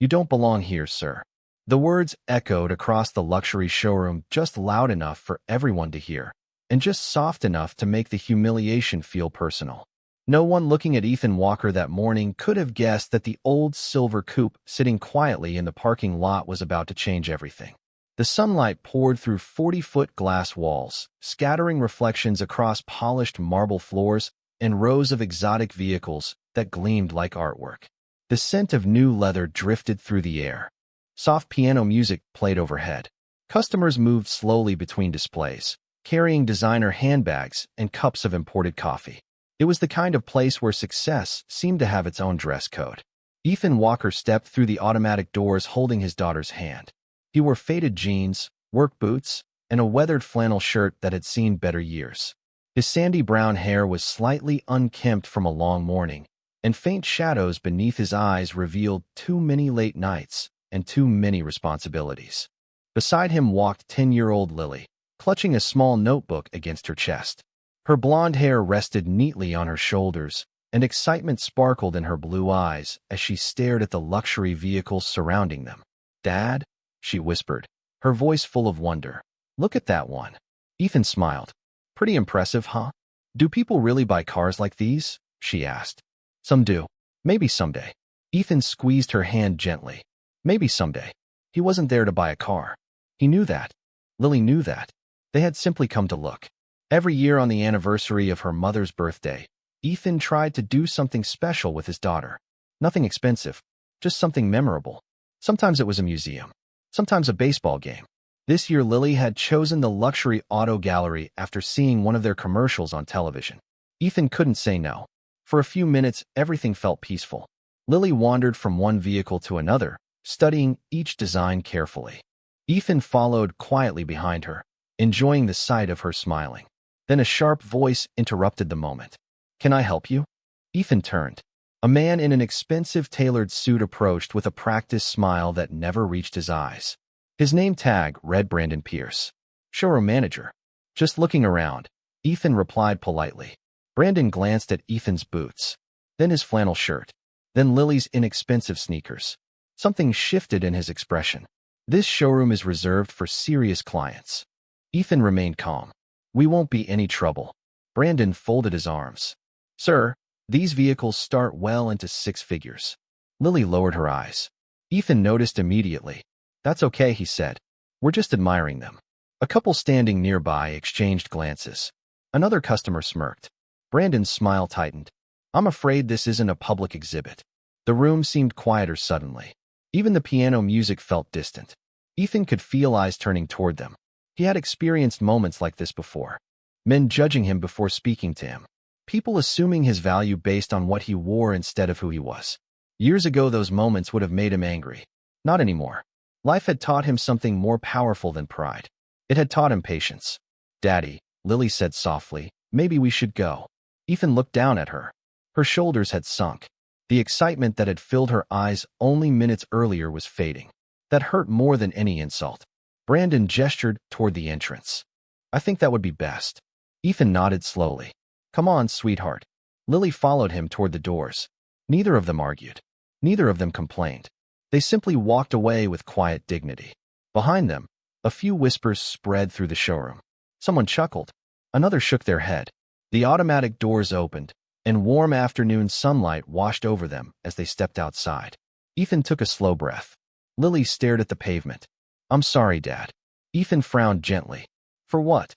"You don't belong here, sir." The words echoed across the luxury showroom just loud enough for everyone to hear, and just soft enough to make the humiliation feel personal. No one looking at Ethan Walker that morning could have guessed that the old silver coupe sitting quietly in the parking lot was about to change everything. The sunlight poured through 40-foot glass walls, scattering reflections across polished marble floors and rows of exotic vehicles that gleamed like artwork. The scent of new leather drifted through the air. Soft piano music played overhead. Customers moved slowly between displays, carrying designer handbags and cups of imported coffee. It was the kind of place where success seemed to have its own dress code. Ethan Walker stepped through the automatic doors holding his daughter's hand. He wore faded jeans, work boots, and a weathered flannel shirt that had seen better years. His sandy brown hair was slightly unkempt from a long morning, and faint shadows beneath his eyes revealed too many late nights and too many responsibilities. Beside him walked 10-year-old Lily, clutching a small notebook against her chest. Her blonde hair rested neatly on her shoulders, and excitement sparkled in her blue eyes as she stared at the luxury vehicles surrounding them. "Dad?" she whispered, her voice full of wonder. "Look at that one." Ethan smiled. "Pretty impressive, huh? Do people really buy cars like these?" she asked. "Some do. Maybe someday." Ethan squeezed her hand gently. Maybe someday. He wasn't there to buy a car. He knew that. Lily knew that. They had simply come to look. Every year on the anniversary of her mother's birthday, Ethan tried to do something special with his daughter. Nothing expensive, just something memorable. Sometimes it was a museum, sometimes a baseball game. This year Lily had chosen the luxury auto gallery after seeing one of their commercials on television. Ethan couldn't say no. For a few minutes, everything felt peaceful. Lily wandered from one vehicle to another, studying each design carefully. Ethan followed quietly behind her, enjoying the sight of her smiling. Then a sharp voice interrupted the moment. "Can I help you?" Ethan turned. A man in an expensive tailored suit approached with a practiced smile that never reached his eyes. His name tag read Brandon Pierce, showroom manager. Just looking around, Ethan replied politely. Brandon glanced at Ethan's boots, then his flannel shirt, then Lily's inexpensive sneakers. Something shifted in his expression. "This showroom is reserved for serious clients." Ethan remained calm. "We won't be any trouble." Brandon folded his arms. "Sir, these vehicles start well into 6 figures." Lily lowered her eyes. Ethan noticed immediately. "That's okay," he said. "We're just admiring them." A couple standing nearby exchanged glances. Another customer smirked. Brandon's smile tightened. "I'm afraid this isn't a public exhibit." The room seemed quieter suddenly. Even the piano music felt distant. Ethan could feel eyes turning toward them. He had experienced moments like this before. Men judging him before speaking to him. People assuming his value based on what he wore instead of who he was. Years ago, those moments would have made him angry. Not anymore. Life had taught him something more powerful than pride. It had taught him patience. "Daddy," Lily said softly, "maybe we should go." Ethan looked down at her. Her shoulders had sunk. The excitement that had filled her eyes only minutes earlier was fading. That hurt more than any insult. Brandon gestured toward the entrance. "I think that would be best." Ethan nodded slowly. "Come on, sweetheart." Lily followed him toward the doors. Neither of them argued. Neither of them complained. They simply walked away with quiet dignity. Behind them, a few whispers spread through the showroom. Someone chuckled. Another shook their head. The automatic doors opened, and warm afternoon sunlight washed over them as they stepped outside. Ethan took a slow breath. Lily stared at the pavement. "I'm sorry, Dad." Ethan frowned gently. "For what?"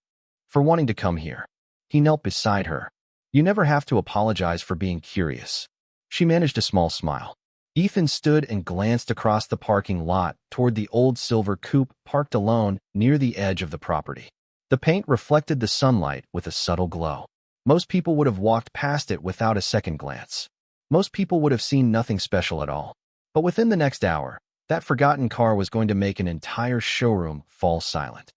"For wanting to come here." He knelt beside her. "You never have to apologize for being curious." She managed a small smile. Ethan stood and glanced across the parking lot toward the old silver coupe parked alone near the edge of the property. The paint reflected the sunlight with a subtle glow. Most people would have walked past it without a second glance. Most people would have seen nothing special at all. But within the next hour, that forgotten car was going to make an entire showroom fall silent.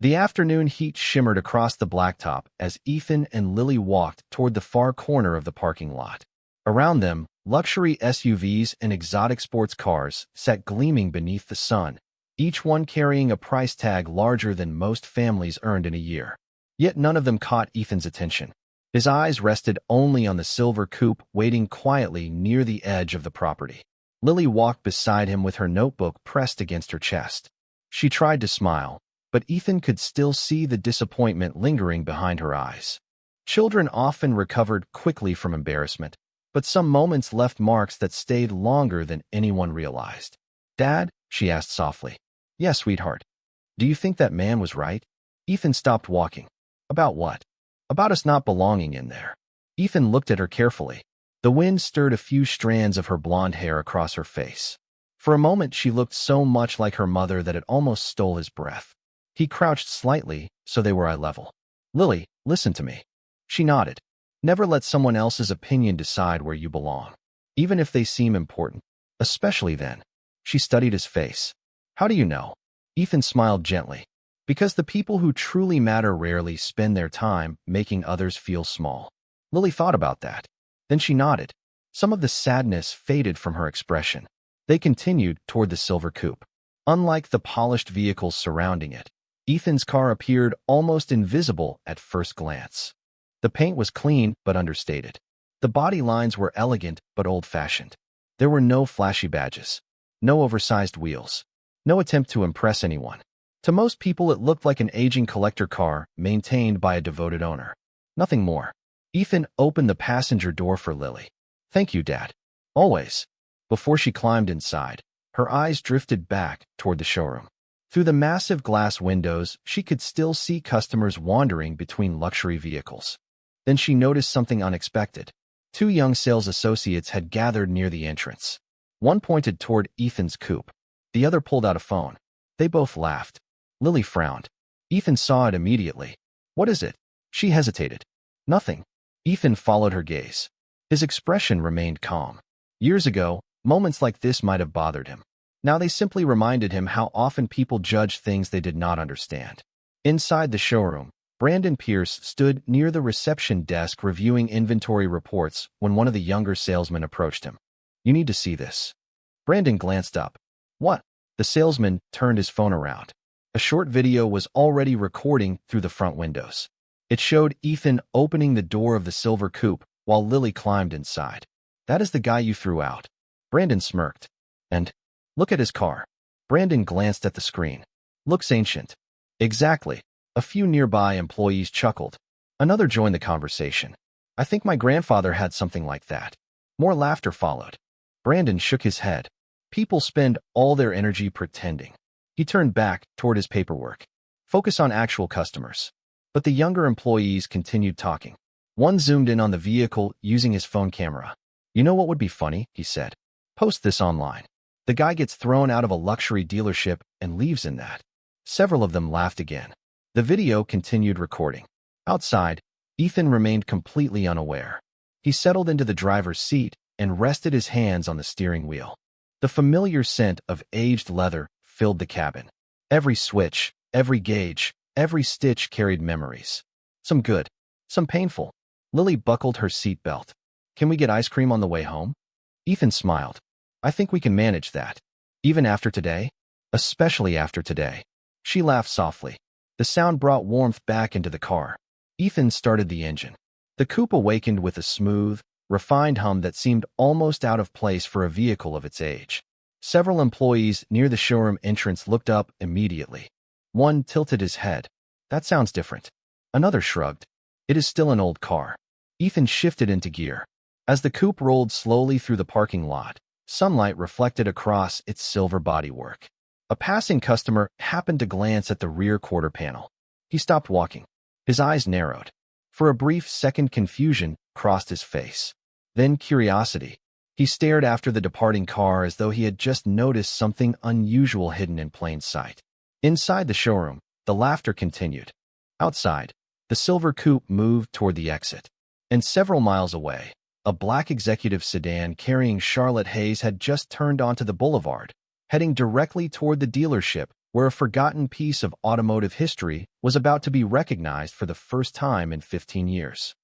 The afternoon heat shimmered across the blacktop as Ethan and Lily walked toward the far corner of the parking lot. Around them, luxury SUVs and exotic sports cars sat gleaming beneath the sun, each one carrying a price tag larger than most families earned in a year. Yet none of them caught Ethan's attention. His eyes rested only on the silver coupe waiting quietly near the edge of the property. Lily walked beside him with her notebook pressed against her chest. She tried to smile, but Ethan could still see the disappointment lingering behind her eyes. Children often recovered quickly from embarrassment, but some moments left marks that stayed longer than anyone realized. "Dad?" she asked softly. "Yes, sweetheart. Do you think that man was right?" Ethan stopped walking. "About what?" "About us not belonging in there." Ethan looked at her carefully. The wind stirred a few strands of her blonde hair across her face. For a moment she looked so much like her mother that it almost stole his breath. He crouched slightly, so they were eye level. "Lily, listen to me." She nodded. "Never let someone else's opinion decide where you belong, even if they seem important, especially then." She studied his face. "How do you know?" Ethan smiled gently. "Because the people who truly matter rarely spend their time making others feel small." Lily thought about that. Then she nodded. Some of the sadness faded from her expression. They continued toward the silver coupe. Unlike the polished vehicles surrounding it, Ethan's car appeared almost invisible at first glance. The paint was clean but understated. The body lines were elegant but old-fashioned. There were no flashy badges, no oversized wheels, no attempt to impress anyone. To most people it looked like an aging collector car maintained by a devoted owner. Nothing more. Ethan opened the passenger door for Lily. "Thank you, Dad. Always." Before she climbed inside, her eyes drifted back toward the showroom. Through the massive glass windows, she could still see customers wandering between luxury vehicles. Then she noticed something unexpected. Two young sales associates had gathered near the entrance. One pointed toward Ethan's coupe. The other pulled out a phone. They both laughed. Lily frowned. Ethan saw it immediately. "What is it?" She hesitated. "Nothing." Ethan followed her gaze. His expression remained calm. Years ago, moments like this might have bothered him. Now they simply reminded him how often people judge things they did not understand. Inside the showroom, Brandon Pierce stood near the reception desk reviewing inventory reports when one of the younger salesmen approached him. "You need to see this." Brandon glanced up. "What?" The salesman turned his phone around. A short video was already recording through the front windows. It showed Ethan opening the door of the silver coupe while Lily climbed inside. "That is the guy you threw out." Brandon smirked. "And look at his car." Brandon glanced at the screen. "Looks ancient." "Exactly." A few nearby employees chuckled. Another joined the conversation. "I think my grandfather had something like that." More laughter followed. Brandon shook his head. People spend all their energy pretending. He turned back toward his paperwork. "Focus on actual customers." But the younger employees continued talking. One zoomed in on the vehicle using his phone camera. "You know what would be funny?" he said. "Post this online. The guy gets thrown out of a luxury dealership and leaves in that." Several of them laughed again. The video continued recording. Outside, Ethan remained completely unaware. He settled into the driver's seat and rested his hands on the steering wheel. The familiar scent of aged leather filled the cabin. Every switch, every gauge, every stitch carried memories. Some good, some painful. Lily buckled her seat belt. "Can we get ice cream on the way home?" Ethan smiled. "I think we can manage that. Even after today?" "Especially after today." She laughed softly. The sound brought warmth back into the car. Ethan started the engine. The coupe awakened with a smooth, refined hum that seemed almost out of place for a vehicle of its age. Several employees near the showroom entrance looked up immediately. One tilted his head. "That sounds different." Another shrugged. "It is still an old car." Ethan shifted into gear. As the coupe rolled slowly through the parking lot, sunlight reflected across its silver bodywork. A passing customer happened to glance at the rear quarter panel. He stopped walking. His eyes narrowed. For a brief second, confusion crossed his face. Then curiosity. He stared after the departing car as though he had just noticed something unusual hidden in plain sight. Inside the showroom, the laughter continued. Outside, the silver coupe moved toward the exit. And several miles away, a black executive sedan carrying Charlotte Hayes had just turned onto the boulevard, heading directly toward the dealership where a forgotten piece of automotive history was about to be recognized for the first time in 15 years.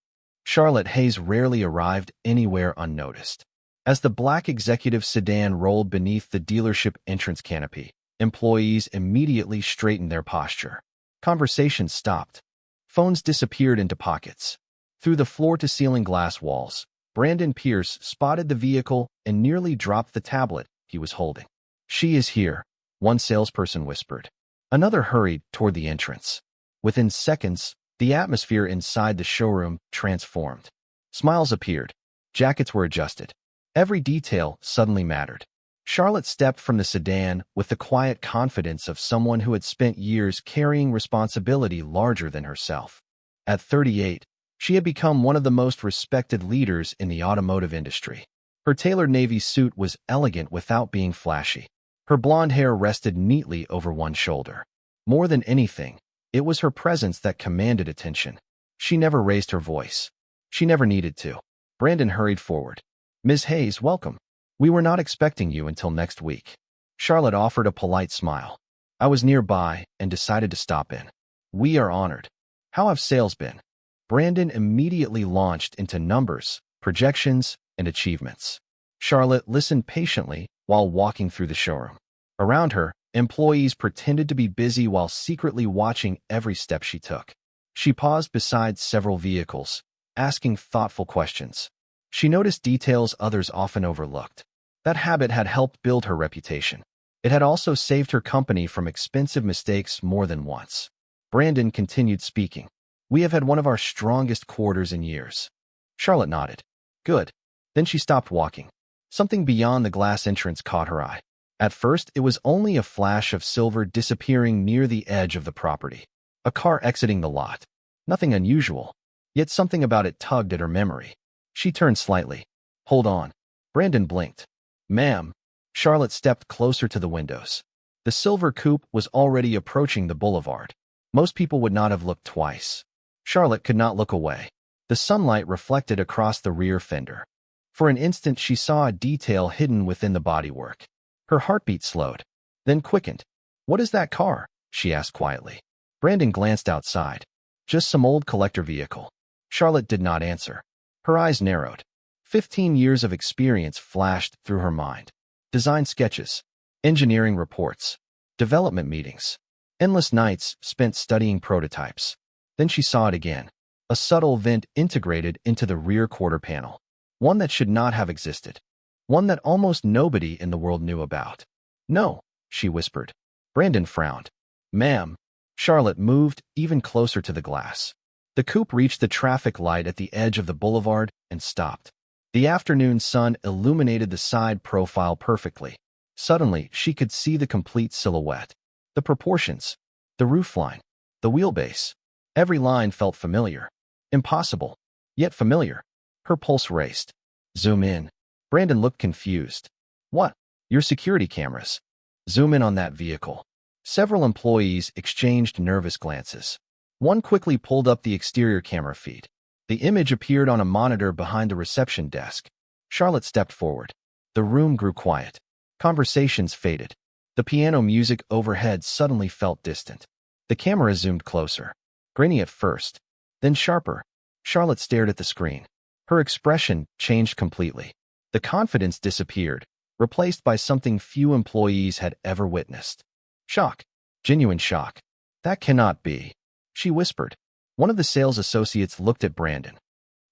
Charlotte Hayes rarely arrived anywhere unnoticed. As the black executive sedan rolled beneath the dealership entrance canopy, employees immediately straightened their posture. Conversations stopped. Phones disappeared into pockets. Through the floor-to-ceiling glass walls, Brandon Pierce spotted the vehicle and nearly dropped the tablet he was holding. "She is here," one salesperson whispered. Another hurried toward the entrance. Within seconds, the atmosphere inside the showroom transformed. Smiles appeared. Jackets were adjusted. Every detail suddenly mattered. Charlotte stepped from the sedan with the quiet confidence of someone who had spent years carrying responsibility larger than herself. At 38, she had become one of the most respected leaders in the automotive industry. Her tailored navy suit was elegant without being flashy. Her blonde hair rested neatly over one shoulder. More than anything, it was her presence that commanded attention. She never raised her voice. She never needed to. Brandon hurried forward. "Ms. Hayes, welcome. We were not expecting you until next week." Charlotte offered a polite smile. "I was nearby and decided to stop in." "We are honored. How have sales been?" Brandon immediately launched into numbers, projections, and achievements. Charlotte listened patiently while walking through the showroom. Around her, employees pretended to be busy while secretly watching every step she took. She paused beside several vehicles, asking thoughtful questions. She noticed details others often overlooked. That habit had helped build her reputation. It had also saved her company from expensive mistakes more than once. Brandon continued speaking. "We have had one of our strongest quarters in years." Charlotte nodded. "Good." Then she stopped walking. Something beyond the glass entrance caught her eye. At first, it was only a flash of silver disappearing near the edge of the property. A car exiting the lot. Nothing unusual, yet something about it tugged at her memory. She turned slightly. "Hold on." Brandon blinked. "Ma'am." Charlotte stepped closer to the windows. The silver coupe was already approaching the boulevard. Most people would not have looked twice. Charlotte could not look away. The sunlight reflected across the rear fender. For an instant, she saw a detail hidden within the bodywork. Her heartbeat slowed, then quickened. "What is that car?" she asked quietly. Brandon glanced outside. "Just some old collector vehicle." Charlotte did not answer. Her eyes narrowed. 15 years of experience flashed through her mind. Design sketches, engineering reports, development meetings, endless nights spent studying prototypes. Then she saw it again. A subtle vent integrated into the rear quarter panel. One that should not have existed. One that almost nobody in the world knew about. "No," she whispered. Brandon frowned. "Ma'am." Charlotte moved even closer to the glass. The coupe reached the traffic light at the edge of the boulevard and stopped. The afternoon sun illuminated the side profile perfectly. Suddenly, she could see the complete silhouette. The proportions, the roofline, the wheelbase. Every line felt familiar. Impossible, yet familiar. Her pulse raced. "Zoom in." Brandon looked confused. "What?" "Your security cameras. Zoom in on that vehicle." Several employees exchanged nervous glances. One quickly pulled up the exterior camera feed. The image appeared on a monitor behind the reception desk. Charlotte stepped forward. The room grew quiet. Conversations faded. The piano music overhead suddenly felt distant. The camera zoomed closer. Grainy at first, then sharper. Charlotte stared at the screen. Her expression changed completely. The confidence disappeared, replaced by something few employees had ever witnessed. Shock. Genuine shock. "That cannot be," she whispered. One of the sales associates looked at Brandon.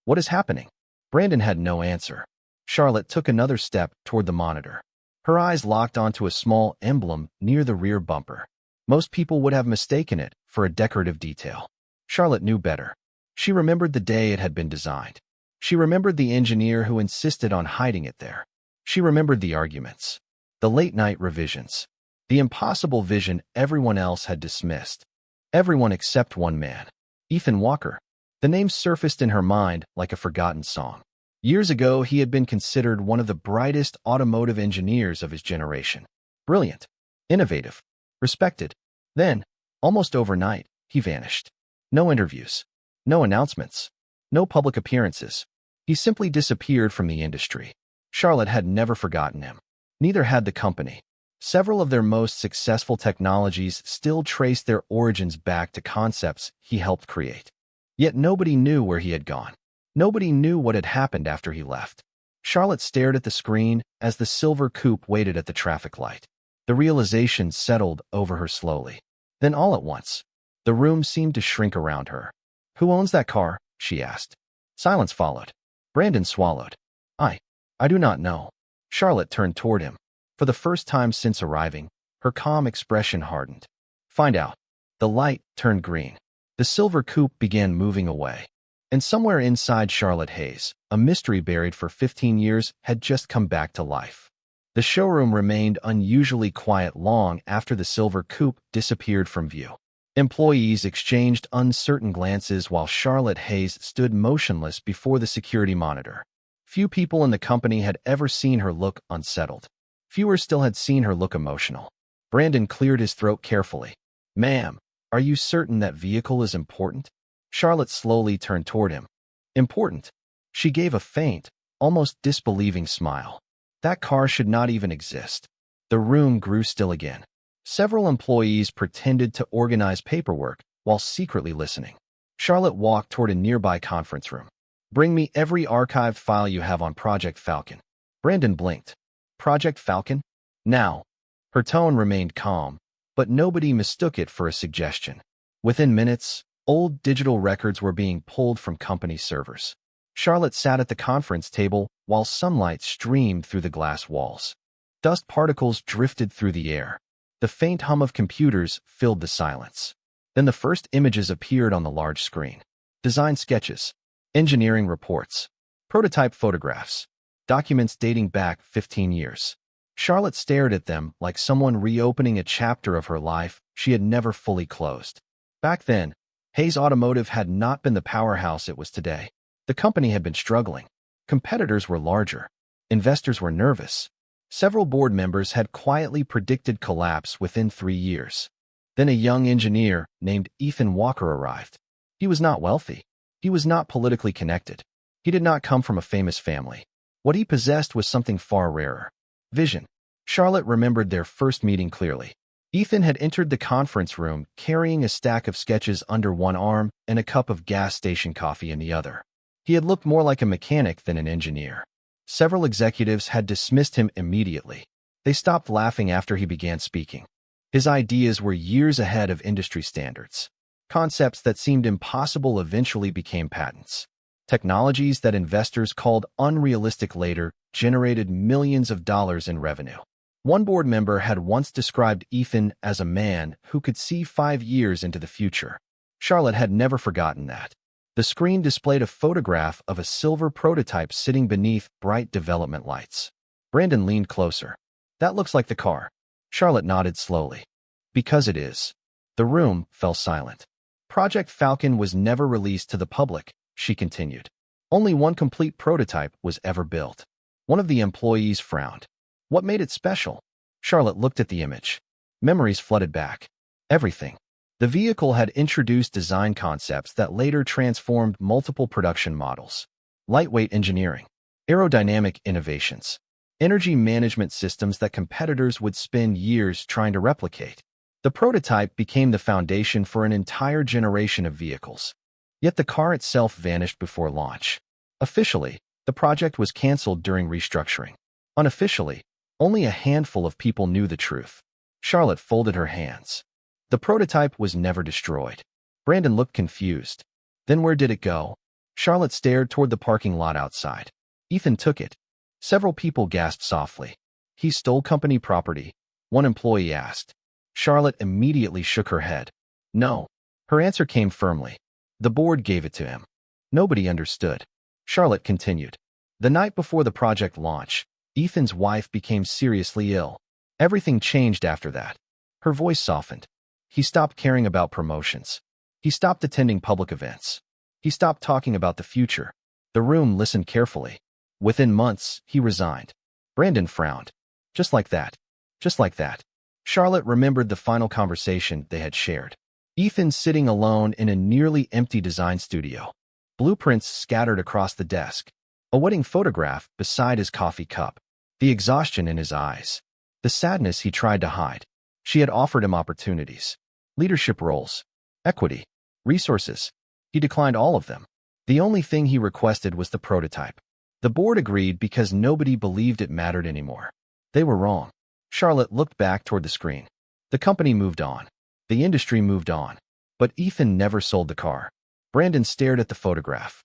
"What is happening?" Brandon had no answer. Charlotte took another step toward the monitor. Her eyes locked onto a small emblem near the rear bumper. Most people would have mistaken it for a decorative detail. Charlotte knew better. She remembered the day it had been designed. She remembered the engineer who insisted on hiding it there. She remembered the arguments, the late-night revisions, the impossible vision everyone else had dismissed. Everyone except one man. Ethan Walker. The name surfaced in her mind like a forgotten song. Years ago, he had been considered one of the brightest automotive engineers of his generation. Brilliant, innovative, respected. Then, almost overnight, he vanished. No interviews, no announcements, no public appearances. He simply disappeared from the industry. Charlotte had never forgotten him. Neither had the company. Several of their most successful technologies still traced their origins back to concepts he helped create. Yet nobody knew where he had gone. Nobody knew what had happened after he left. Charlotte stared at the screen as the silver coupe waited at the traffic light. The realization settled over her slowly. Then all at once, the room seemed to shrink around her. "Who owns that car?" she asked. Silence followed. Brandon swallowed. I do not know. Charlotte turned toward him. For the first time since arriving, her calm expression hardened. Find out. The light turned green. The silver coupe began moving away. And somewhere inside Charlotte Hayes, a mystery buried for 15 years had just come back to life. The showroom remained unusually quiet long after the silver coupe disappeared from view. Employees exchanged uncertain glances while Charlotte Hayes stood motionless before the security monitor. Few people in the company had ever seen her look unsettled. Fewer still had seen her look emotional. Brandon cleared his throat carefully. Ma'am, are you certain that vehicle is important? Charlotte slowly turned toward him. Important? She gave a faint, almost disbelieving smile. That car should not even exist. The room grew still again. Several employees pretended to organize paperwork while secretly listening. Charlotte walked toward a nearby conference room. Bring me every archived file you have on Project Falcon. Brandon blinked. Project Falcon? Now. Her tone remained calm, but nobody mistook it for a suggestion. Within minutes, old digital records were being pulled from company servers. Charlotte sat at the conference table while sunlight streamed through the glass walls. Dust particles drifted through the air. The faint hum of computers filled the silence. Then the first images appeared on the large screen. Design sketches, engineering reports, prototype photographs, documents dating back 15 years. Charlotte stared at them like someone reopening a chapter of her life she had never fully closed. Back then, Hayes Automotive had not been the powerhouse it was today. The company had been struggling. Competitors were larger. Investors were nervous. Several board members had quietly predicted collapse within 3 years. Then a young engineer named Ethan Walker arrived. He was not wealthy. He was not politically connected. He did not come from a famous family. What he possessed was something far rarer. Vision. Charlotte remembered their first meeting clearly. Ethan had entered the conference room carrying a stack of sketches under one arm and a cup of gas station coffee in the other. He had looked more like a mechanic than an engineer. Several executives had dismissed him immediately. They stopped laughing after he began speaking. His ideas were years ahead of industry standards. Concepts that seemed impossible eventually became patents. Technologies that investors called unrealistic later generated millions of dollars in revenue. One board member had once described Ethan as a man who could see 5 years into the future. Charlotte had never forgotten that. The screen displayed a photograph of a silver prototype sitting beneath bright development lights. Brandon leaned closer. That looks like the car. Charlotte nodded slowly. Because it is. The room fell silent. Project Falcon was never released to the public, she continued. Only one complete prototype was ever built. One of the employees frowned. What made it special? Charlotte looked at the image. Memories flooded back. Everything. The vehicle had introduced design concepts that later transformed multiple production models. Lightweight engineering, aerodynamic innovations, energy management systems that competitors would spend years trying to replicate. The prototype became the foundation for an entire generation of vehicles. Yet the car itself vanished before launch. Officially, the project was canceled during restructuring. Unofficially, only a handful of people knew the truth. Charlotte folded her hands. The prototype was never destroyed. Brandon looked confused. Then where did it go? Charlotte stared toward the parking lot outside. Ethan took it. Several people gasped softly. He stole company property, one employee asked. Charlotte immediately shook her head. No. Her answer came firmly. The board gave it to him. Nobody understood. Charlotte continued. The night before the project launch, Ethan's wife became seriously ill. Everything changed after that. Her voice softened. He stopped caring about promotions. He stopped attending public events. He stopped talking about the future. The room listened carefully. Within months, he resigned. Brandon frowned. Just like that. Just like that. Charlotte remembered the final conversation they had shared. Ethan sitting alone in a nearly empty design studio. Blueprints scattered across the desk. A wedding photograph beside his coffee cup. The exhaustion in his eyes. The sadness he tried to hide. She had offered him opportunities. Leadership roles. Equity. Resources. He declined all of them. The only thing he requested was the prototype. The board agreed because nobody believed it mattered anymore. They were wrong. Charlotte looked back toward the screen. The company moved on. The industry moved on. But Ethan never sold the car. Brandon stared at the photograph.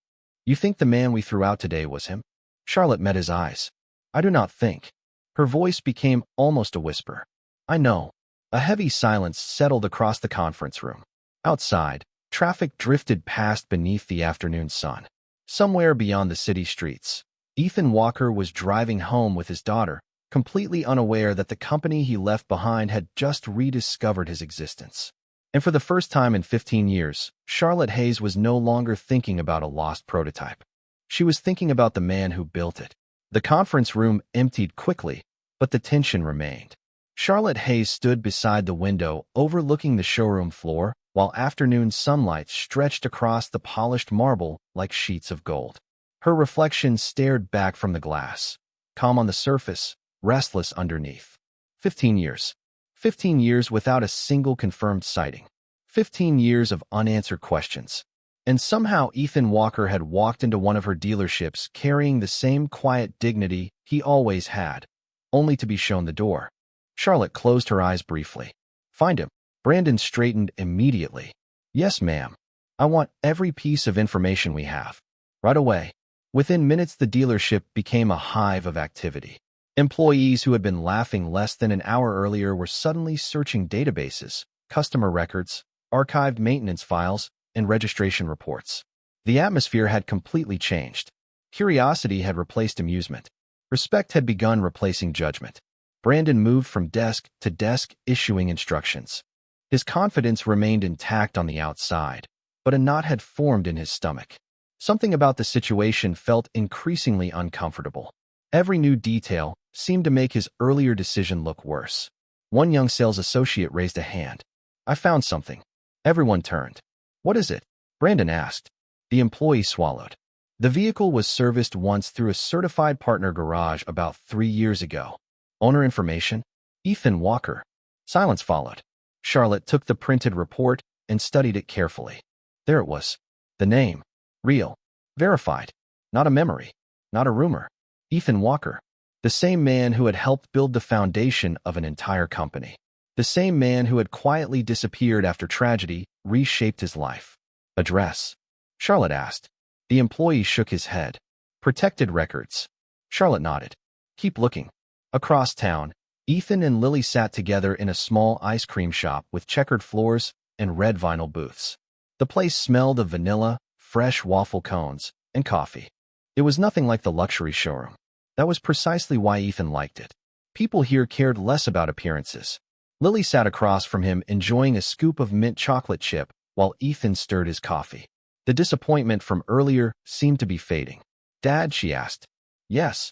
You think the man we threw out today was him? Charlotte met his eyes. I do not think. Her voice became almost a whisper. I know. A heavy silence settled across the conference room. Outside, traffic drifted past beneath the afternoon sun. Somewhere beyond the city streets, Ethan Walker was driving home with his daughter, completely unaware that the company he left behind had just rediscovered his existence. And for the first time in 15 years, Charlotte Hayes was no longer thinking about a lost prototype. She was thinking about the man who built it. The conference room emptied quickly, but the tension remained. Charlotte Hayes stood beside the window overlooking the showroom floor, while afternoon sunlight stretched across the polished marble like sheets of gold. Her reflection stared back from the glass, calm on the surface, restless underneath. 15 years. 15 years without a single confirmed sighting. 15 years of unanswered questions. And somehow Ethan Walker had walked into one of her dealerships carrying the same quiet dignity he always had, only to be shown the door. Charlotte closed her eyes briefly. Find him. Brandon straightened immediately. Yes, ma'am. I want every piece of information we have. Right away. Within minutes, the dealership became a hive of activity. Employees who had been laughing less than an hour earlier were suddenly searching databases, customer records, archived maintenance files, and registration reports. The atmosphere had completely changed. Curiosity had replaced amusement. Respect had begun replacing judgment. Brandon moved from desk to desk, issuing instructions. His confidence remained intact on the outside, but a knot had formed in his stomach. Something about the situation felt increasingly uncomfortable. Every new detail seemed to make his earlier decision look worse. One young sales associate raised a hand. I found something. Everyone turned. What is it? Brandon asked. The employee swallowed. The vehicle was serviced once through a certified partner garage about 3 years ago. Owner information? Ethan Walker. Silence followed. Charlotte took the printed report and studied it carefully. There it was. The name. Real. Verified. Not a memory. Not a rumor. Ethan Walker. The same man who had helped build the foundation of an entire company. The same man who had quietly disappeared after tragedy reshaped his life. Address? Charlotte asked. The employee shook his head. Protected records. Charlotte nodded. Keep looking. Across town, Ethan and Lily sat together in a small ice cream shop with checkered floors and red vinyl booths. The place smelled of vanilla, fresh waffle cones, and coffee. It was nothing like the luxury showroom. That was precisely why Ethan liked it. People here cared less about appearances. Lily sat across from him enjoying a scoop of mint chocolate chip while Ethan stirred his coffee. The disappointment from earlier seemed to be fading. Dad, she asked. Yes.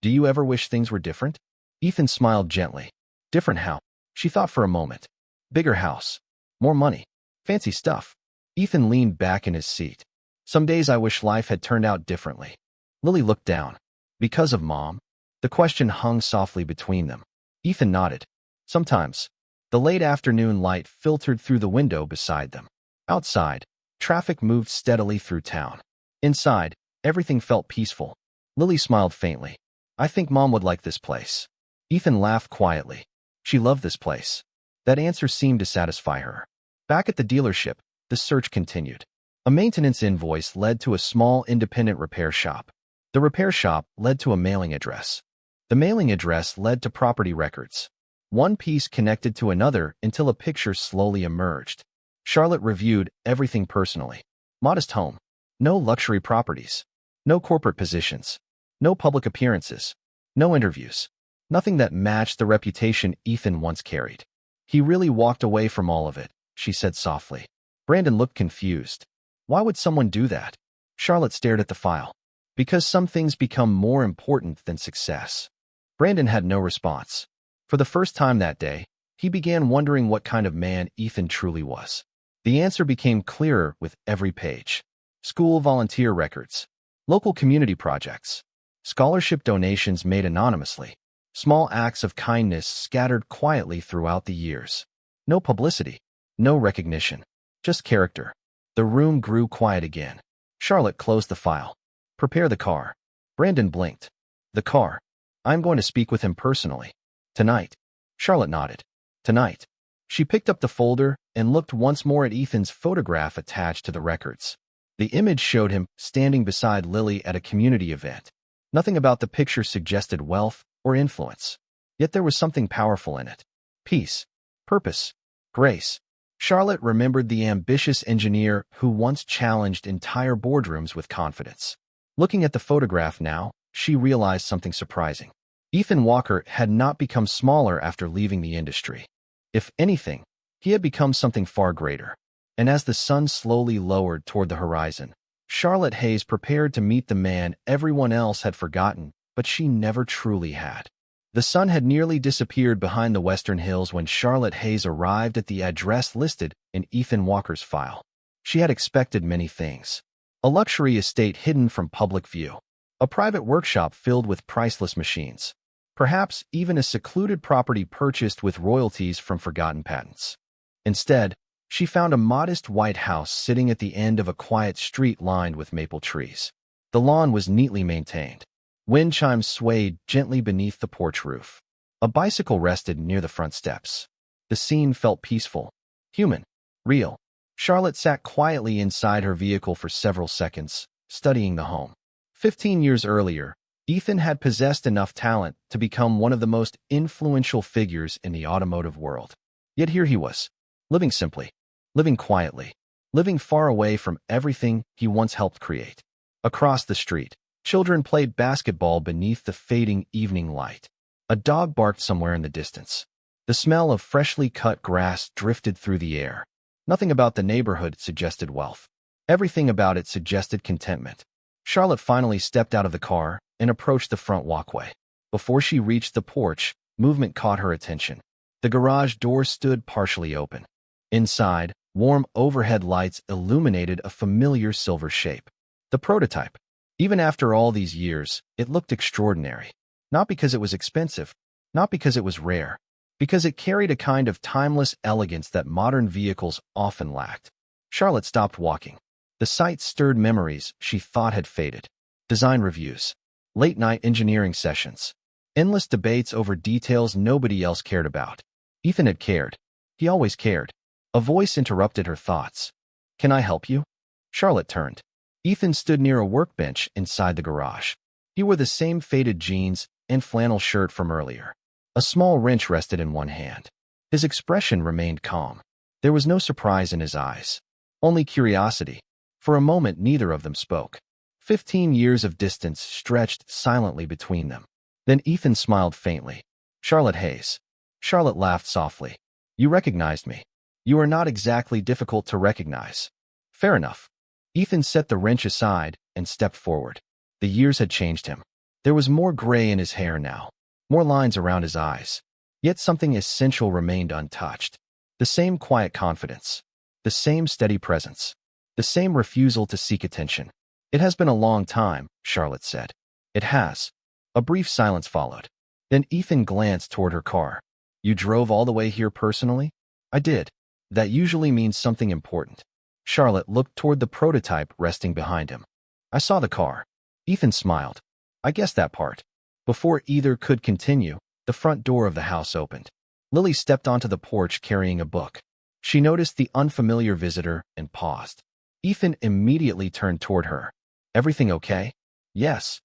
Do you ever wish things were different? Ethan smiled gently. Different how? She thought for a moment. Bigger house. More money. Fancy stuff. Ethan leaned back in his seat. Some days I wish life had turned out differently. Lily looked down. Because of Mom? The question hung softly between them. Ethan nodded. Sometimes. The late afternoon light filtered through the window beside them. Outside, traffic moved steadily through town. Inside, everything felt peaceful. Lily smiled faintly. I think Mom would like this place. Ethan laughed quietly. She loved this place. That answer seemed to satisfy her. Back at the dealership, the search continued. A maintenance invoice led to a small independent repair shop. The repair shop led to a mailing address. The mailing address led to property records. One piece connected to another until a picture slowly emerged. Charlotte reviewed everything personally. Modest home. No luxury properties. No corporate positions. No public appearances. No interviews. Nothing that matched the reputation Ethan once carried. He really walked away from all of it, she said softly. Brandon looked confused. Why would someone do that? Charlotte stared at the file. Because some things become more important than success. Brandon had no response. For the first time that day, he began wondering what kind of man Ethan truly was. The answer became clearer with every page. School volunteer records. Local community projects. Scholarship donations made anonymously. Small acts of kindness scattered quietly throughout the years. No publicity. No recognition. Just character. The room grew quiet again. Charlotte closed the file. Prepare the car. Brandon blinked. The car. I'm going to speak with him personally. Tonight. Charlotte nodded. Tonight. She picked up the folder and looked once more at Ethan's photograph attached to the records. The image showed him standing beside Lily at a community event. Nothing about the picture suggested wealth or influence. Yet there was something powerful in it. Peace, purpose, grace. Charlotte remembered the ambitious engineer who once challenged entire boardrooms with confidence. Looking at the photograph now, she realized something surprising. Ethan Walker had not become smaller after leaving the industry. If anything, he had become something far greater. And as the sun slowly lowered toward the horizon, Charlotte Hayes prepared to meet the man everyone else had forgotten, but she never truly had. The sun had nearly disappeared behind the western hills when Charlotte Hayes arrived at the address listed in Ethan Walker's file. She had expected many things. A luxury estate hidden from public view. A private workshop filled with priceless machines. Perhaps even a secluded property purchased with royalties from forgotten patents. Instead, she found a modest white house sitting at the end of a quiet street lined with maple trees. The lawn was neatly maintained. Wind chimes swayed gently beneath the porch roof. A bicycle rested near the front steps. The scene felt peaceful, human, real. Charlotte sat quietly inside her vehicle for several seconds, studying the home. 15 years earlier, Ethan had possessed enough talent to become one of the most influential figures in the automotive world. Yet here he was, living simply, living quietly, living far away from everything he once helped create. Across the street, children played basketball beneath the fading evening light. A dog barked somewhere in the distance. The smell of freshly cut grass drifted through the air. Nothing about the neighborhood suggested wealth. Everything about it suggested contentment. Charlotte finally stepped out of the car and approached the front walkway. Before she reached the porch, movement caught her attention. The garage door stood partially open. Inside, warm overhead lights illuminated a familiar silver shape. The prototype. Even after all these years, it looked extraordinary. Not because it was expensive, not because it was rare, because it carried a kind of timeless elegance that modern vehicles often lacked. Charlotte stopped walking. The sight stirred memories she thought had faded. Design reviews, late-night engineering sessions, endless debates over details nobody else cared about. Ethan had cared. He always cared. A voice interrupted her thoughts. "Can I help you?" Charlotte turned. Ethan stood near a workbench inside the garage. He wore the same faded jeans and flannel shirt from earlier. A small wrench rested in one hand. His expression remained calm. There was no surprise in his eyes, only curiosity. For a moment, neither of them spoke. 15 years of distance stretched silently between them. Then Ethan smiled faintly. "Charlotte Hayes." Charlotte laughed softly. "You recognized me. You are not exactly difficult to recognize." "Fair enough." Ethan set the wrench aside and stepped forward. The years had changed him. There was more gray in his hair now, more lines around his eyes. Yet something essential remained untouched. The same quiet confidence, the same steady presence, the same refusal to seek attention. "It has been a long time," Charlotte said. "It has." A brief silence followed. Then Ethan glanced toward her car. "You drove all the way here personally?" "I did." "That usually means something important." Charlotte looked toward the prototype resting behind him. "I saw the car." Ethan smiled. "I guessed that part." Before either could continue, the front door of the house opened. Lily stepped onto the porch carrying a book. She noticed the unfamiliar visitor and paused. Ethan immediately turned toward her. "Everything okay?" "Yes."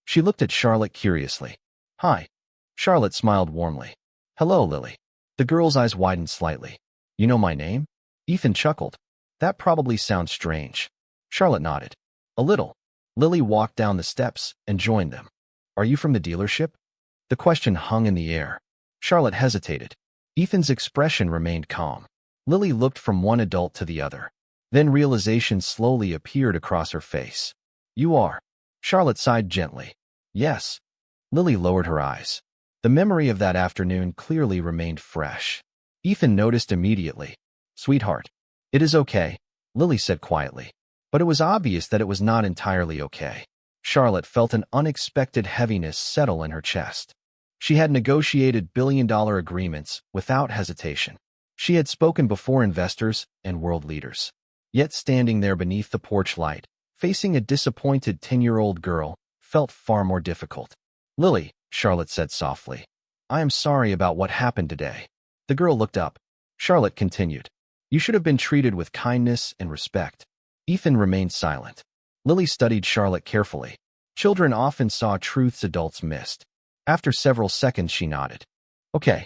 She looked at Charlotte curiously. "Hi." Charlotte smiled warmly. "Hello, Lily." The girl's eyes widened slightly. "You know my name?" Ethan chuckled. "That probably sounds strange." Charlotte nodded. "A little." Lily walked down the steps and joined them. "Are you from the dealership?" The question hung in the air. Charlotte hesitated. Ethan's expression remained calm. Lily looked from one adult to the other. Then realization slowly appeared across her face. "You are." Charlotte sighed gently. "Yes." Lily lowered her eyes. The memory of that afternoon clearly remained fresh. Ethan noticed immediately. "Sweetheart." "It is okay," Lily said quietly. But it was obvious that it was not entirely okay. Charlotte felt an unexpected heaviness settle in her chest. She had negotiated billion-dollar agreements without hesitation. She had spoken before investors and world leaders. Yet standing there beneath the porch light, facing a disappointed 10-year-old girl, felt far more difficult. "Lily," Charlotte said softly, "I am sorry about what happened today." The girl looked up. Charlotte continued. "You should have been treated with kindness and respect." Ethan remained silent. Lily studied Charlotte carefully. Children often saw truths adults missed. After several seconds, she nodded. Okay.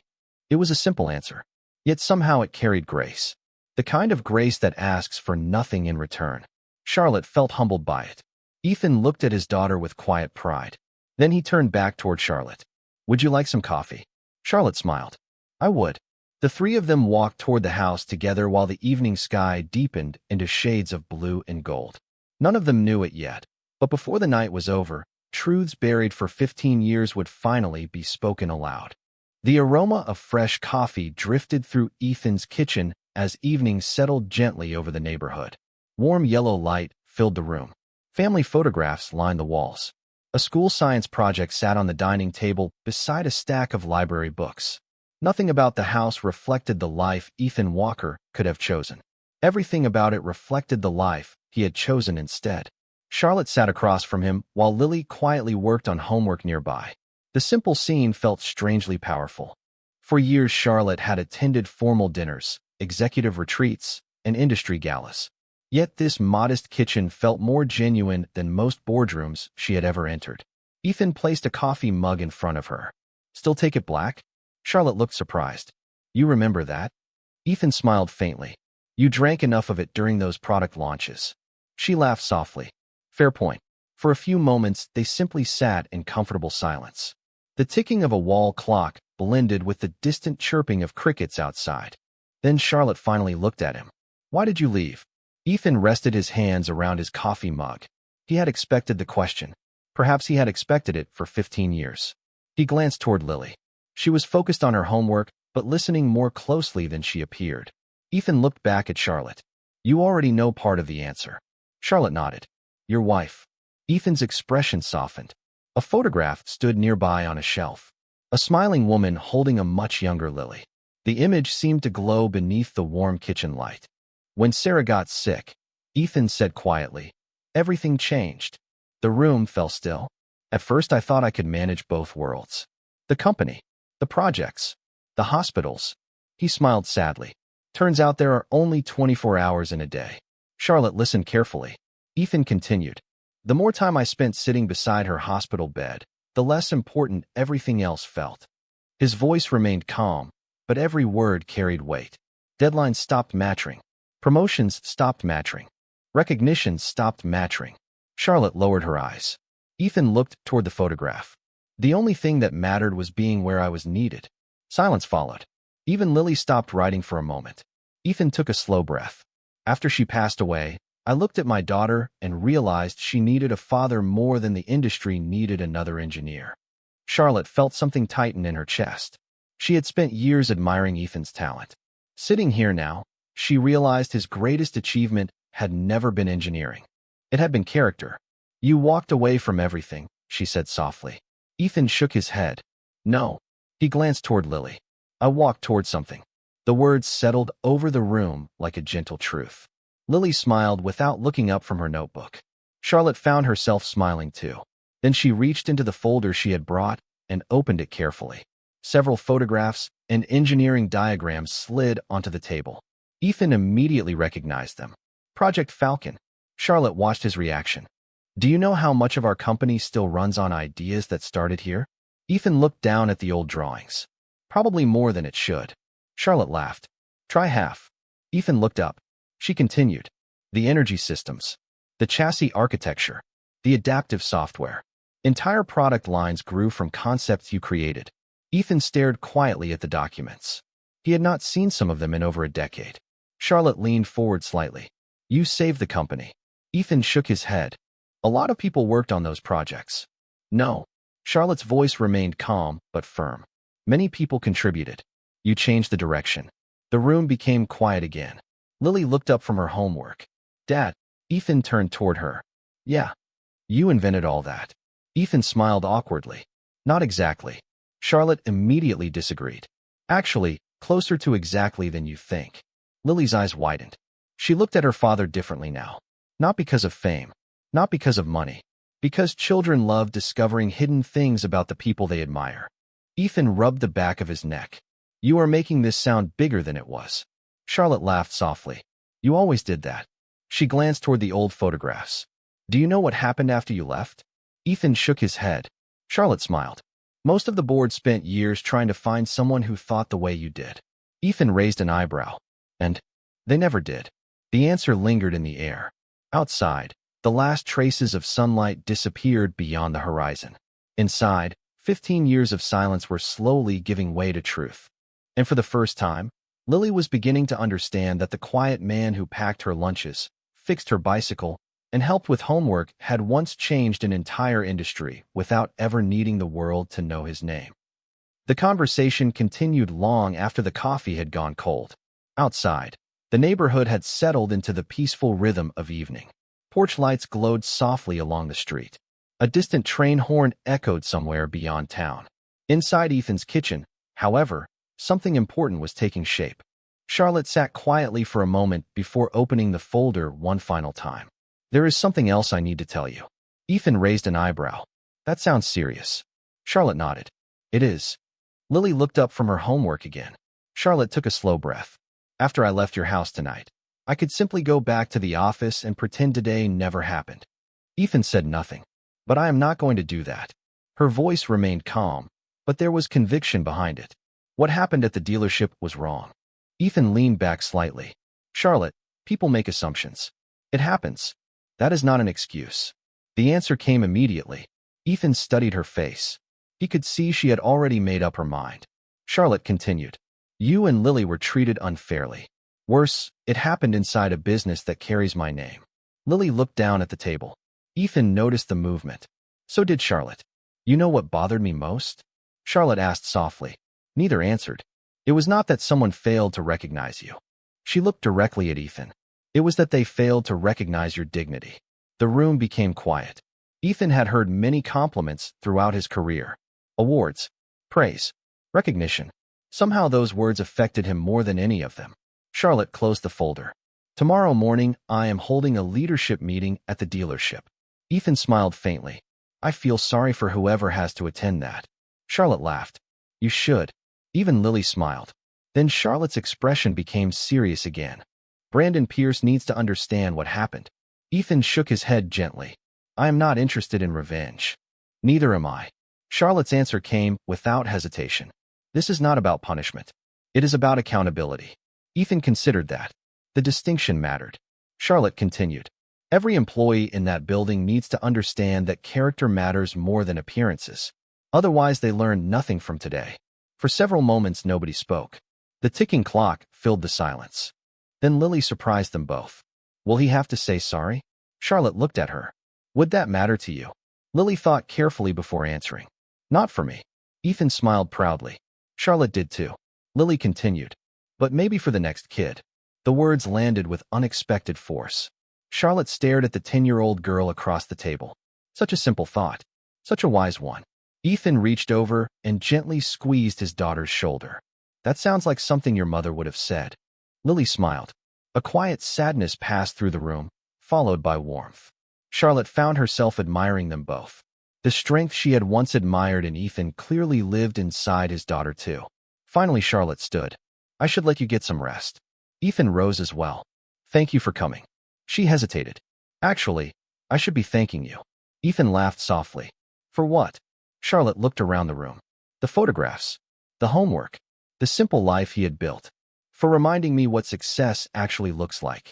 It was a simple answer. Yet somehow it carried grace. The kind of grace that asks for nothing in return. Charlotte felt humbled by it. Ethan looked at his daughter with quiet pride. Then he turned back toward Charlotte. Would you like some coffee? Charlotte smiled. I would. The three of them walked toward the house together while the evening sky deepened into shades of blue and gold. None of them knew it yet, but before the night was over, truths buried for 15 years would finally be spoken aloud. The aroma of fresh coffee drifted through Ethan's kitchen as evening settled gently over the neighborhood. Warm yellow light filled the room. Family photographs lined the walls. A school science project sat on the dining table beside a stack of library books. Nothing about the house reflected the life Ethan Walker could have chosen. Everything about it reflected the life he had chosen instead. Charlotte sat across from him while Lily quietly worked on homework nearby. The simple scene felt strangely powerful. For years, Charlotte had attended formal dinners, executive retreats, and industry galas. Yet this modest kitchen felt more genuine than most boardrooms she had ever entered. Ethan placed a coffee mug in front of her. Still take it black? Charlotte looked surprised. You remember that? Ethan smiled faintly. You drank enough of it during those product launches. She laughed softly. Fair point. For a few moments, they simply sat in comfortable silence. The ticking of a wall clock blended with the distant chirping of crickets outside. Then Charlotte finally looked at him. Why did you leave? Ethan rested his hands around his coffee mug. He had expected the question. Perhaps he had expected it for 15 years. He glanced toward Lily. She was focused on her homework, but listening more closely than she appeared. Ethan looked back at Charlotte. You already know part of the answer. Charlotte nodded. Your wife. Ethan's expression softened. A photograph stood nearby on a shelf. A smiling woman holding a much younger Lily. The image seemed to glow beneath the warm kitchen light. When Sarah got sick, Ethan said quietly, everything changed. The room fell still. At first I thought I could manage both worlds. The company, the projects, the hospitals. He smiled sadly. Turns out there are only 24 hours in a day. Charlotte listened carefully. Ethan continued. The more time I spent sitting beside her hospital bed, the less important everything else felt. His voice remained calm, but every word carried weight. Deadlines stopped matching. Promotions stopped matching. Recognitions stopped matching. Charlotte lowered her eyes. Ethan looked toward the photograph. The only thing that mattered was being where I was needed. Silence followed. Even Lily stopped writing for a moment. Ethan took a slow breath. After she passed away, I looked at my daughter and realized she needed a father more than the industry needed another engineer. Charlotte felt something tighten in her chest. She had spent years admiring Ethan's talent. Sitting here now, she realized his greatest achievement had never been engineering. It had been character. You walked away from everything, she said softly. Ethan shook his head. No. He glanced toward Lily. I walked toward something. The words settled over the room like a gentle truth. Lily smiled without looking up from her notebook. Charlotte found herself smiling too. Then she reached into the folder she had brought and opened it carefully. Several photographs and engineering diagrams slid onto the table. Ethan immediately recognized them. Project Falcon. Charlotte watched his reaction. Do you know how much of our company still runs on ideas that started here? Ethan looked down at the old drawings. Probably more than it should. Charlotte laughed. Try half. Ethan looked up. She continued. The energy systems. The chassis architecture. The adaptive software. Entire product lines grew from concepts you created. Ethan stared quietly at the documents. He had not seen some of them in over a decade. Charlotte leaned forward slightly. You saved the company. Ethan shook his head. A lot of people worked on those projects. No. Charlotte's voice remained calm but firm. Many people contributed. You changed the direction. The room became quiet again. Lily looked up from her homework. Dad. Ethan turned toward her. Yeah. You invented all that. Ethan smiled awkwardly. Not exactly. Charlotte immediately disagreed. Actually, closer to exactly than you think. Lily's eyes widened. She looked at her father differently now. Not because of fame. Not because of money. Because children love discovering hidden things about the people they admire. Ethan rubbed the back of his neck. You are making this sound bigger than it was. Charlotte laughed softly. You always did that. She glanced toward the old photographs. Do you know what happened after you left? Ethan shook his head. Charlotte smiled. Most of the board spent years trying to find someone who thought the way you did. Ethan raised an eyebrow. And they never did. The answer lingered in the air. Outside, the last traces of sunlight disappeared beyond the horizon. Inside, 15 years of silence were slowly giving way to truth. And for the first time, Lily was beginning to understand that the quiet man who packed her lunches, fixed her bicycle, and helped with homework had once changed an entire industry without ever needing the world to know his name. The conversation continued long after the coffee had gone cold. Outside, the neighborhood had settled into the peaceful rhythm of evening. Porch lights glowed softly along the street. A distant train horn echoed somewhere beyond town. Inside Ethan's kitchen, however, something important was taking shape. Charlotte sat quietly for a moment before opening the folder one final time. There is something else I need to tell you. Ethan raised an eyebrow. That sounds serious. Charlotte nodded. It is. Lily looked up from her homework again. Charlotte took a slow breath. After I left your house tonight, I could simply go back to the office and pretend today never happened. Ethan said nothing. But I am not going to do that. Her voice remained calm, but there was conviction behind it. What happened at the dealership was wrong. Ethan leaned back slightly. Charlotte, people make assumptions. It happens. That is not an excuse. The answer came immediately. Ethan studied her face. He could see she had already made up her mind. Charlotte continued. You and Lily were treated unfairly. Worse, it happened inside a business that carries my name. Lily looked down at the table. Ethan noticed the movement. So did Charlotte. You know what bothered me most? Charlotte asked softly. Neither answered. It was not that someone failed to recognize you. She looked directly at Ethan. It was that they failed to recognize your dignity. The room became quiet. Ethan had heard many compliments throughout his career. Awards, praise, recognition. Somehow those words affected him more than any of them. Charlotte closed the folder. Tomorrow morning, I am holding a leadership meeting at the dealership. Ethan smiled faintly. I feel sorry for whoever has to attend that. Charlotte laughed. You should. Even Lily smiled. Then Charlotte's expression became serious again. Brandon Pierce needs to understand what happened. Ethan shook his head gently. I am not interested in revenge. Neither am I. Charlotte's answer came without hesitation. This is not about punishment. It is about accountability. Ethan considered that. The distinction mattered. Charlotte continued. Every employee in that building needs to understand that character matters more than appearances. Otherwise, they learn nothing from today. For several moments, nobody spoke. The ticking clock filled the silence. Then Lily surprised them both. Will he have to say sorry? Charlotte looked at her. Would that matter to you? Lily thought carefully before answering. Not for me. Ethan smiled proudly. Charlotte did too. Lily continued. But maybe for the next kid. The words landed with unexpected force. Charlotte stared at the 10-year-old girl across the table. Such a simple thought. Such a wise one. Ethan reached over and gently squeezed his daughter's shoulder. That sounds like something your mother would have said. Lily smiled. A quiet sadness passed through the room, followed by warmth. Charlotte found herself admiring them both. The strength she had once admired in Ethan clearly lived inside his daughter too. Finally, Charlotte stood. I should let you get some rest. Ethan rose as well. Thank you for coming. She hesitated. Actually, I should be thanking you. Ethan laughed softly. For what? Charlotte looked around the room. The photographs. The homework. The simple life he had built. For reminding me what success actually looks like.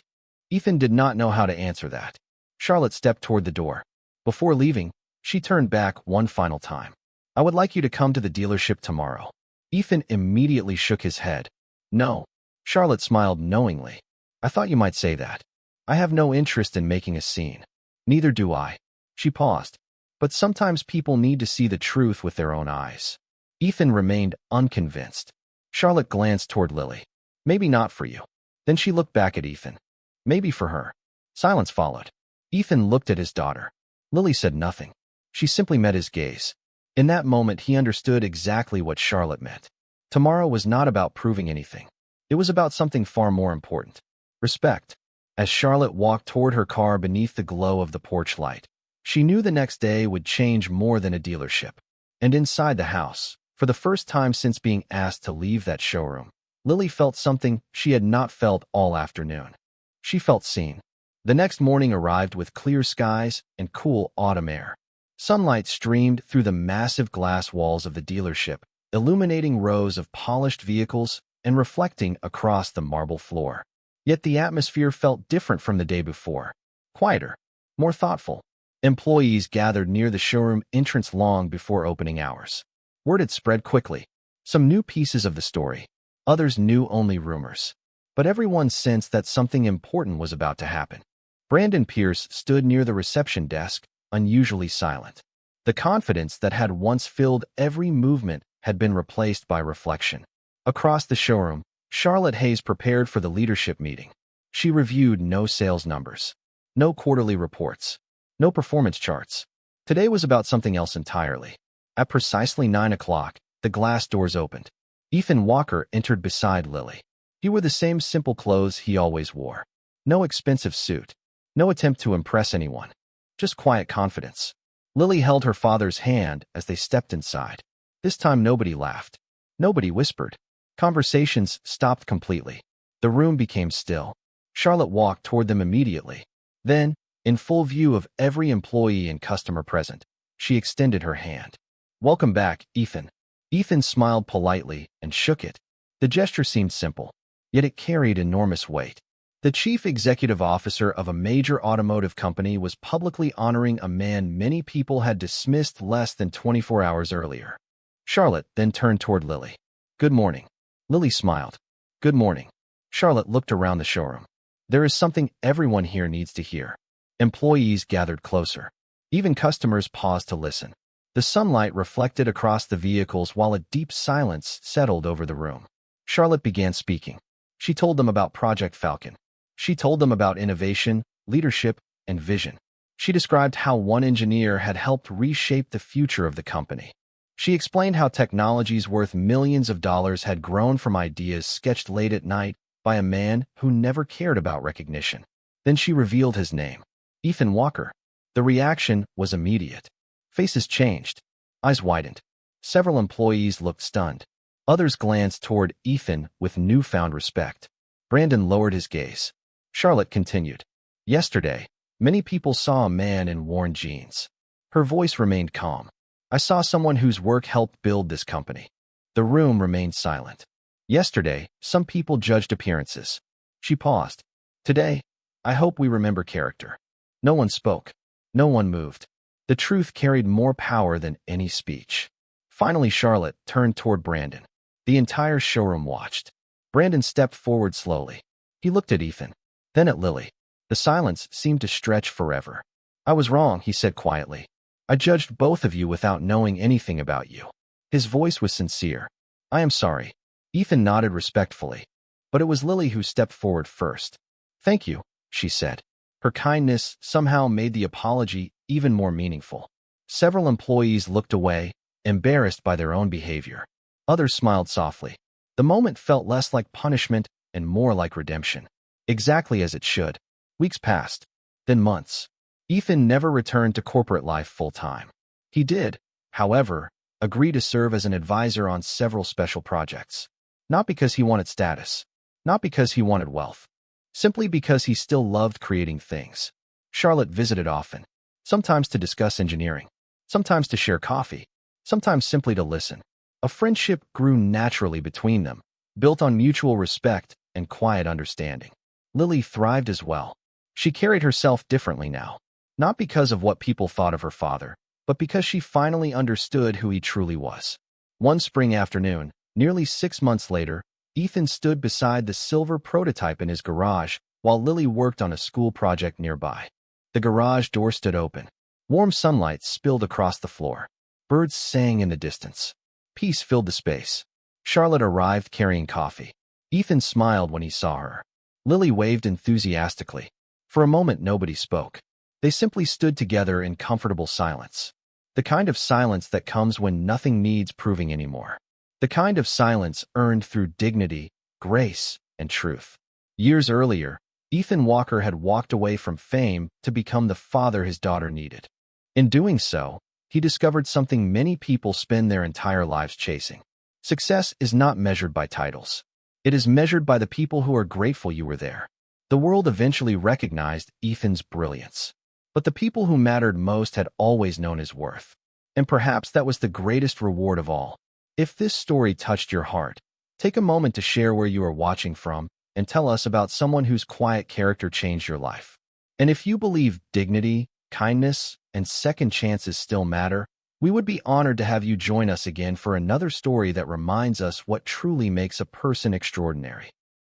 Ethan did not know how to answer that. Charlotte stepped toward the door. Before leaving, she turned back one final time. I would like you to come to the dealership tomorrow. Ethan immediately shook his head. No. Charlotte smiled knowingly. I thought you might say that. I have no interest in making a scene. Neither do I. She paused. But sometimes people need to see the truth with their own eyes. Ethan remained unconvinced. Charlotte glanced toward Lily. Maybe not for you. Then she looked back at Ethan. Maybe for her. Silence followed. Ethan looked at his daughter. Lily said nothing. She simply met his gaze. In that moment, he understood exactly what Charlotte meant. Tomorrow was not about proving anything. It was about something far more important. Respect. As Charlotte walked toward her car beneath the glow of the porch light, she knew the next day would change more than a dealership. And inside the house, for the first time since being asked to leave that showroom, Lily felt something she had not felt all afternoon. She felt seen. The next morning arrived with clear skies and cool autumn air. Sunlight streamed through the massive glass walls of the dealership, illuminating rows of polished vehicles and reflecting across the marble floor. Yet the atmosphere felt different from the day before. Quieter, more thoughtful. Employees gathered near the showroom entrance long before opening hours. Word had spread quickly. Some knew pieces of the story. Others knew only rumors. But everyone sensed that something important was about to happen. Brandon Pierce stood near the reception desk, unusually silent. The confidence that had once filled every movement had been replaced by reflection. Across the showroom, Charlotte Hayes prepared for the leadership meeting. She reviewed no sales numbers, no quarterly reports, no performance charts. Today was about something else entirely. At precisely 9 o'clock, the glass doors opened. Ethan Walker entered beside Lily. He wore the same simple clothes he always wore. No expensive suit. No attempt to impress anyone. Just quiet confidence. Lily held her father's hand as they stepped inside. This time nobody laughed. Nobody whispered. Conversations stopped completely. The room became still. Charlotte walked toward them immediately. Then, in full view of every employee and customer present, she extended her hand. "Welcome back, Ethan." Ethan smiled politely and shook it. The gesture seemed simple, yet it carried enormous weight. The chief executive officer of a major automotive company was publicly honoring a man many people had dismissed less than 24 hours earlier. Charlotte then turned toward Lily. "Good morning." Lily smiled. "Good morning." Charlotte looked around the showroom. There is something everyone here needs to hear. Employees gathered closer. Even customers paused to listen. The sunlight reflected across the vehicles while a deep silence settled over the room. Charlotte began speaking. She told them about Project Falcon. She told them about innovation, leadership, and vision. She described how one engineer had helped reshape the future of the company. She explained how technologies worth millions of dollars had grown from ideas sketched late at night by a man who never cared about recognition. Then she revealed his name, Ethan Walker. The reaction was immediate. Faces changed. Eyes widened. Several employees looked stunned. Others glanced toward Ethan with newfound respect. Brandon lowered his gaze. Charlotte continued. "Yesterday, many people saw a man in worn jeans." Her voice remained calm. "I saw someone whose work helped build this company." The room remained silent. "Yesterday, some people judged appearances." She paused. "Today, I hope we remember character." No one spoke. No one moved. The truth carried more power than any speech. Finally, Charlotte turned toward Brandon. The entire showroom watched. Brandon stepped forward slowly. He looked at Ethan, then at Lily. The silence seemed to stretch forever. "I was wrong," he said quietly. "I judged both of you without knowing anything about you." His voice was sincere. "I am sorry." Ethan nodded respectfully, but it was Lily who stepped forward first. "Thank you," she said. Her kindness somehow made the apology even more meaningful. Several employees looked away, embarrassed by their own behavior. Others smiled softly. The moment felt less like punishment and more like redemption. Exactly as it should. Weeks passed, then months. Ethan never returned to corporate life full-time. He did, however, agree to serve as an advisor on several special projects. Not because he wanted status, not because he wanted wealth, simply because he still loved creating things. Charlotte visited often, sometimes to discuss engineering, sometimes to share coffee, sometimes simply to listen. A friendship grew naturally between them, built on mutual respect and quiet understanding. Lily thrived as well. She carried herself differently now, not because of what people thought of her father, but because she finally understood who he truly was. One spring afternoon, nearly 6 months later, Ethan stood beside the silver prototype in his garage while Lily worked on a school project nearby. The garage door stood open. Warm sunlight spilled across the floor. Birds sang in the distance. Peace filled the space. Charlotte arrived carrying coffee. Ethan smiled when he saw her. Lily waved enthusiastically. For a moment, nobody spoke. They simply stood together in comfortable silence. The kind of silence that comes when nothing needs proving anymore. The kind of silence earned through dignity, grace, and truth. Years earlier, Ethan Walker had walked away from fame to become the father his daughter needed. In doing so, he discovered something many people spend their entire lives chasing. Success is not measured by titles. It is measured by the people who are grateful you were there. The world eventually recognized Ethan's brilliance. But the people who mattered most had always known his worth. And perhaps that was the greatest reward of all. If this story touched your heart, take a moment to share where you are watching from and tell us about someone whose quiet character changed your life. And if you believe dignity, kindness, and second chances still matter, we would be honored to have you join us again for another story that reminds us what truly makes a person extraordinary.